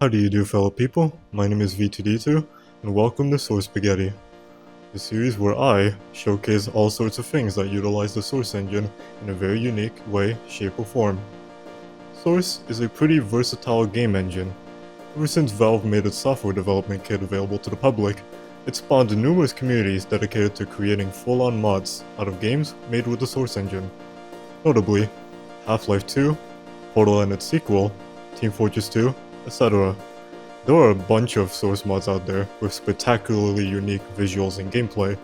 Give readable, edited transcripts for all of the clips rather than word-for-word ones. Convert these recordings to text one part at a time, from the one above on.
How do you do, fellow people? My name is V2D2, and welcome to Source Spaghetti, the series where I showcase all sorts of things that utilize the Source engine in a very unique way, shape, or form. Source is a pretty versatile game engine. Ever since Valve made its software development kit available to the public, it spawned numerous communities dedicated to creating full-on mods out of games made with the Source engine. Notably, Half-Life 2, Portal and its sequel, Team Fortress 2, etc. There are a bunch of Source mods out there with spectacularly unique visuals and gameplay,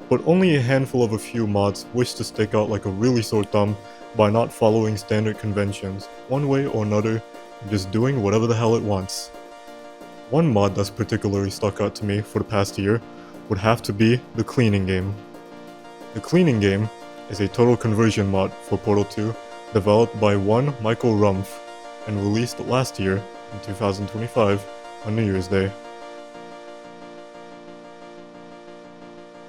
but only a handful of a few mods wish to stick out like a really sore thumb by not following standard conventions, one way or another, and just doing whatever the hell it wants. One mod that's particularly stuck out to me for the past year would have to be the Cleaning Game. The Cleaning Game is a total conversion mod for Portal 2 developed by one Michael Rumpf and released last year in 2025 on New Year's Day.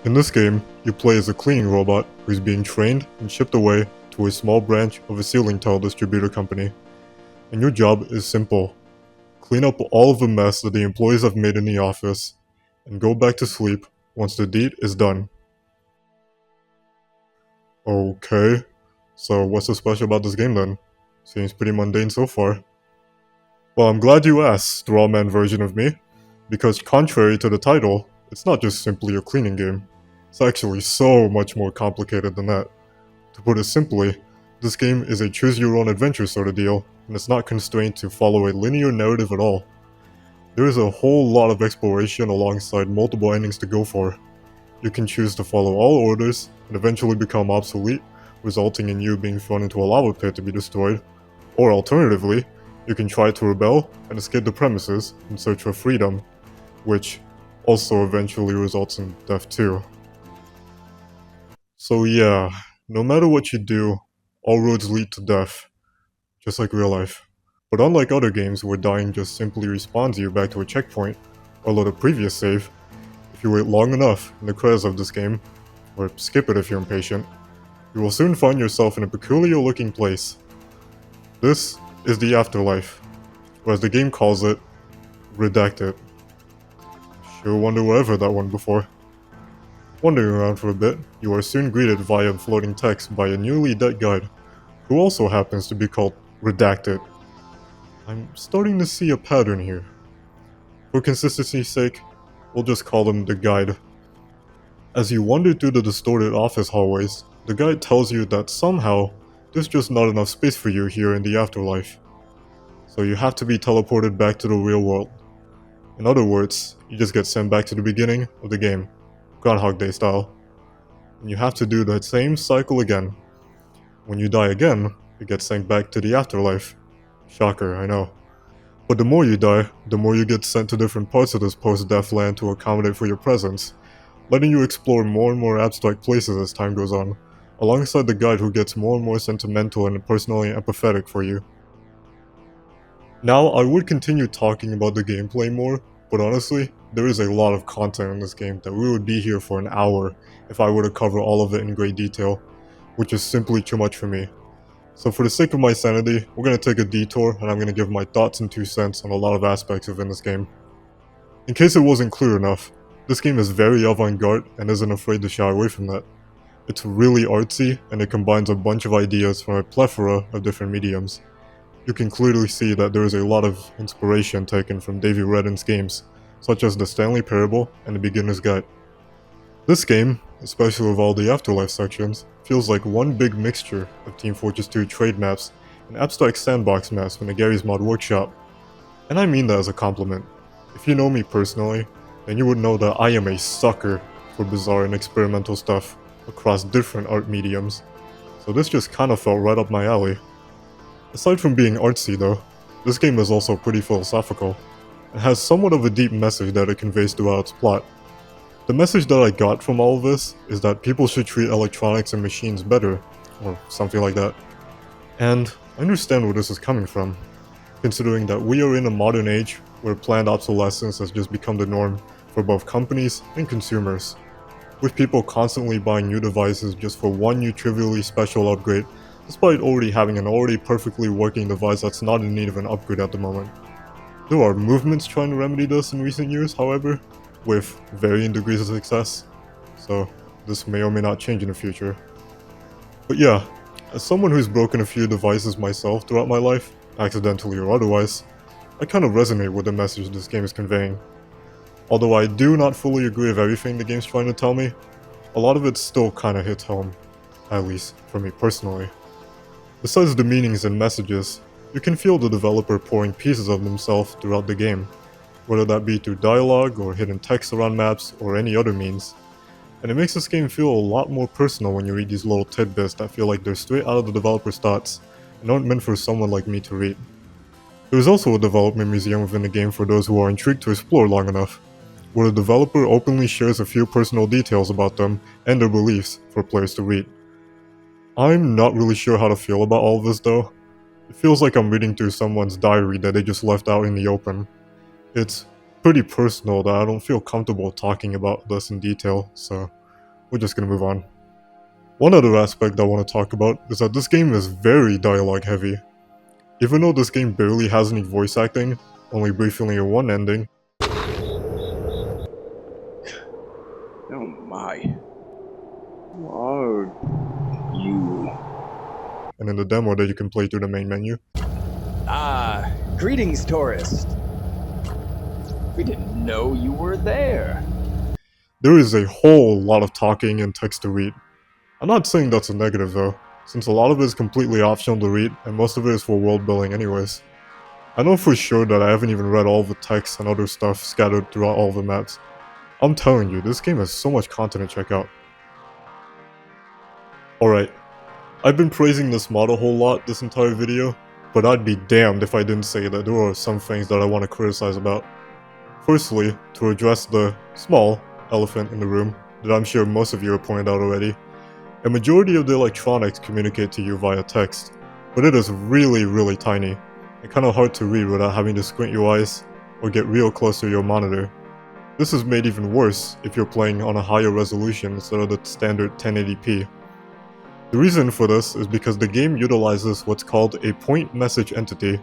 In this game, you play as a cleaning robot who's being trained and shipped away to a small branch of a ceiling tile distributor company. And your job is simple. Clean up all of the mess that the employees have made in the office, and go back to sleep once the deed is done. Okay, so what's so special about this game then? Seems pretty mundane so far. Well, I'm glad you asked, straw man version of me, because contrary to the title, it's not just simply a cleaning game. It's actually so much more complicated than that. To put it simply, this game is a choose-your-own-adventure sort of deal, and it's not constrained to follow a linear narrative at all. There is a whole lot of exploration alongside multiple endings to go for. You can choose to follow all orders, and eventually become obsolete, resulting in you being thrown into a lava pit to be destroyed, or alternatively, you can try to rebel and escape the premises in search for freedom, which also eventually results in death too. So yeah, no matter what you do, all roads lead to death, just like real life. But unlike other games where dying just simply respawns you back to a checkpoint, or load a previous save, if you wait long enough in the credits of this game, or skip it if you're impatient, you will soon find yourself in a peculiar looking place. This is the afterlife, or as the game calls it, redacted. Sure wonder wherever that one before. Wandering around for a bit, you are soon greeted via floating text by a newly dead guide, who also happens to be called Redacted. I'm starting to see a pattern here. For consistency's sake, we'll just call him the guide. As you wander through the distorted office hallways, the guide tells you that somehow, there's just not enough space for you here in the afterlife. So you have to be teleported back to the real world. In other words, you just get sent back to the beginning of the game, Groundhog Day style. And you have to do that same cycle again. When you die again, you get sent back to the afterlife. Shocker, I know. But the more you die, the more you get sent to different parts of this post-death land to accommodate for your presence, letting you explore more and more abstract places as time goes on, alongside the guide who gets more and more sentimental and personally empathetic for you. Now, I would continue talking about the gameplay more, but honestly, there is a lot of content in this game that we would be here for an hour if I were to cover all of it in great detail, which is simply too much for me. So for the sake of my sanity, we're going to take a detour and I'm going to give my thoughts and 2 cents on a lot of aspects within this game. In case it wasn't clear enough, this game is very avant-garde and isn't afraid to shy away from that. It's really artsy and it combines a bunch of ideas from a plethora of different mediums. You can clearly see that there is a lot of inspiration taken from Davey Redden's games, such as the Stanley Parable and the Beginner's Guide. This game, especially with all the afterlife sections, feels like one big mixture of Team Fortress 2 trade maps and abstract sandbox maps from the Garry's Mod Workshop. And I mean that as a compliment. If you know me personally, then you would know that I am a sucker for bizarre and experimental stuff across different art mediums, so this just kinda felt right up my alley. Aside from being artsy though, this game is also pretty philosophical, and has somewhat of a deep message that it conveys throughout its plot. The message that I got from all of this is that people should treat electronics and machines better, or something like that. And I understand where this is coming from, considering that we are in a modern age where planned obsolescence has just become the norm for both companies and consumers, with people constantly buying new devices just for one new trivially special upgrade, despite already having an already perfectly working device that's not in need of an upgrade at the moment. There are movements trying to remedy this in recent years, however, with varying degrees of success, so this may or may not change in the future. But yeah, as someone who's broken a few devices myself throughout my life, accidentally or otherwise, I kind of resonate with the message this game is conveying. Although I do not fully agree with everything the game's trying to tell me, a lot of it still kinda hits home, at least for me personally. Besides the meanings and messages, you can feel the developer pouring pieces of themselves throughout the game, whether that be through dialogue or hidden text around maps or any other means. And it makes this game feel a lot more personal when you read these little tidbits that feel like they're straight out of the developer's thoughts and aren't meant for someone like me to read. There's also a development museum within the game for those who are intrigued to explore long enough, where the developer openly shares a few personal details about them and their beliefs for players to read. I'm not really sure how to feel about all of this though. It feels like I'm reading through someone's diary that they just left out in the open. It's pretty personal that I don't feel comfortable talking about this in detail, so we're just gonna move on. One other aspect I want to talk about is that this game is very dialogue heavy. Even though this game barely has any voice acting, only briefly in one ending, Oh my. Who are you? and in the demo that you can play through the main menu, Ah, greetings, tourist. We didn't know you were there. there is a whole lot of talking and text to read. I'm not saying that's a negative though, since a lot of it is completely optional to read and most of it is for world building anyways. I know for sure that I haven't even read all the text and other stuff scattered throughout all the maps. I'm telling you, this game has so much content to check out. Alright, I've been praising this mod a whole lot this entire video, but I'd be damned if I didn't say that there are some things that I want to criticize about. Firstly, to address the small elephant in the room that I'm sure most of you have pointed out already, a majority of the electronics communicate to you via text, but it is really tiny and kinda hard to read without having to squint your eyes or get real close to your monitor. This is made even worse if you're playing on a higher resolution instead of the standard 1080p. The reason for this is because the game utilizes what's called a point message entity,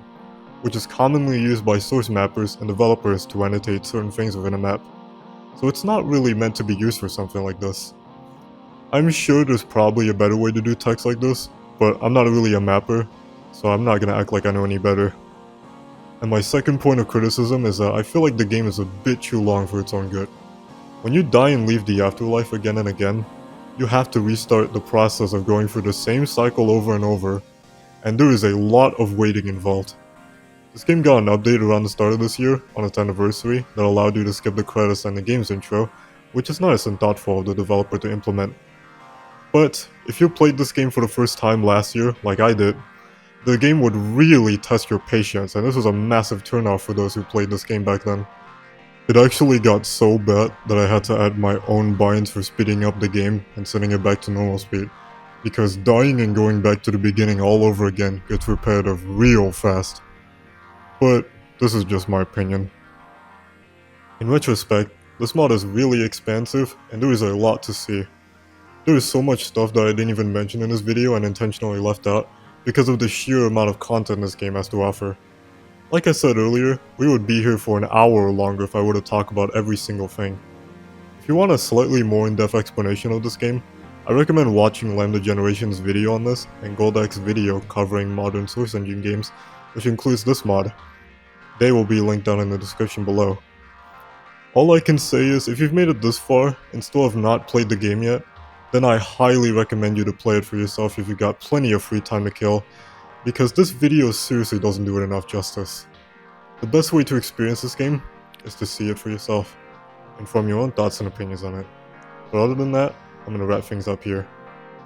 which is commonly used by source mappers and developers to annotate certain things within a map. So it's not really meant to be used for something like this. I'm sure there's probably a better way to do text like this, but I'm not really a mapper, so I'm not gonna act like I know any better. And my second point of criticism is that I feel like the game is a bit too long for its own good. When you die and leave the afterlife again and again, you have to restart the process of going through the same cycle over and over, and there is a lot of waiting involved. This game got an update around the start of this year, on its anniversary, that allowed you to skip the credits and the game's intro, which is nice and thoughtful of the developer to implement. But if you played this game for the first time last year, like I did, the game would really test your patience, and this was a massive turnoff for those who played this game back then. It actually got so bad that I had to add my own binds for speeding up the game and setting it back to normal speed, because dying and going back to the beginning all over again gets repetitive real fast. But this is just my opinion. In retrospect, this mod is really expansive and there is a lot to see. There is so much stuff that I didn't even mention in this video and intentionally left out because of the sheer amount of content this game has to offer. Like I said earlier, we would be here for an hour or longer if I were to talk about every single thing. If you want a slightly more in-depth explanation of this game, I recommend watching Lambda Generation's video on this and Goldek's video covering modern Source Engine games, which includes this mod. They will be linked down in the description below. All I can say is, if you've made it this far and still have not played the game yet, then I highly recommend you to play it for yourself if you got plenty of free time to kill, because this video seriously doesn't do it enough justice. The best way to experience this game is to see it for yourself, and form your own thoughts and opinions on it. But other than that, I'm gonna wrap things up here.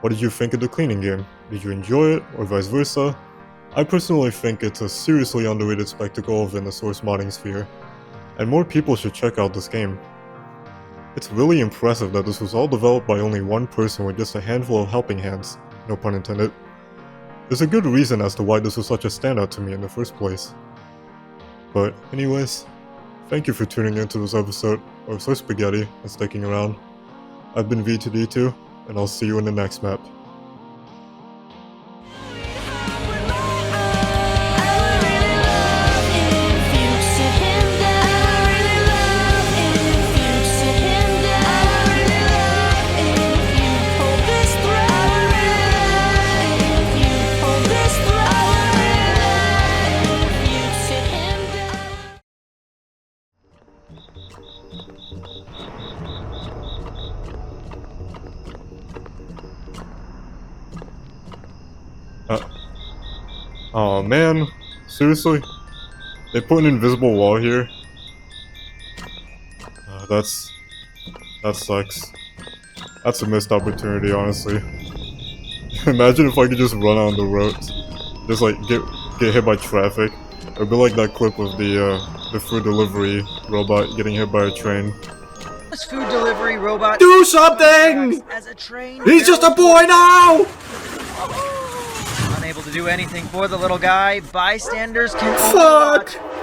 What did you think of the cleaning game? Did you enjoy it, or vice versa? I personally think it's a seriously underrated spectacle within the Source modding sphere, and more people should check out this game. It's really impressive that this was all developed by only one person with just a handful of helping hands, no pun intended. There's a good reason as to why this was such a standout to me in the first place. But anyways, thank you for tuning into this episode of Source Spaghetti and sticking around. I've been V2D2, and I'll see you in the next map. I would really love if you said Oh man, seriously? They put an invisible wall here? That sucks. That's a missed opportunity, honestly. Imagine if I could just run on the roads. Just like get hit by traffic. It'd be like that clip of the food delivery robot getting hit by a train. This food delivery robot Do something! as a train. He's just a boy now! Unable to do anything for the little guy, bystanders can only watch. Fuck!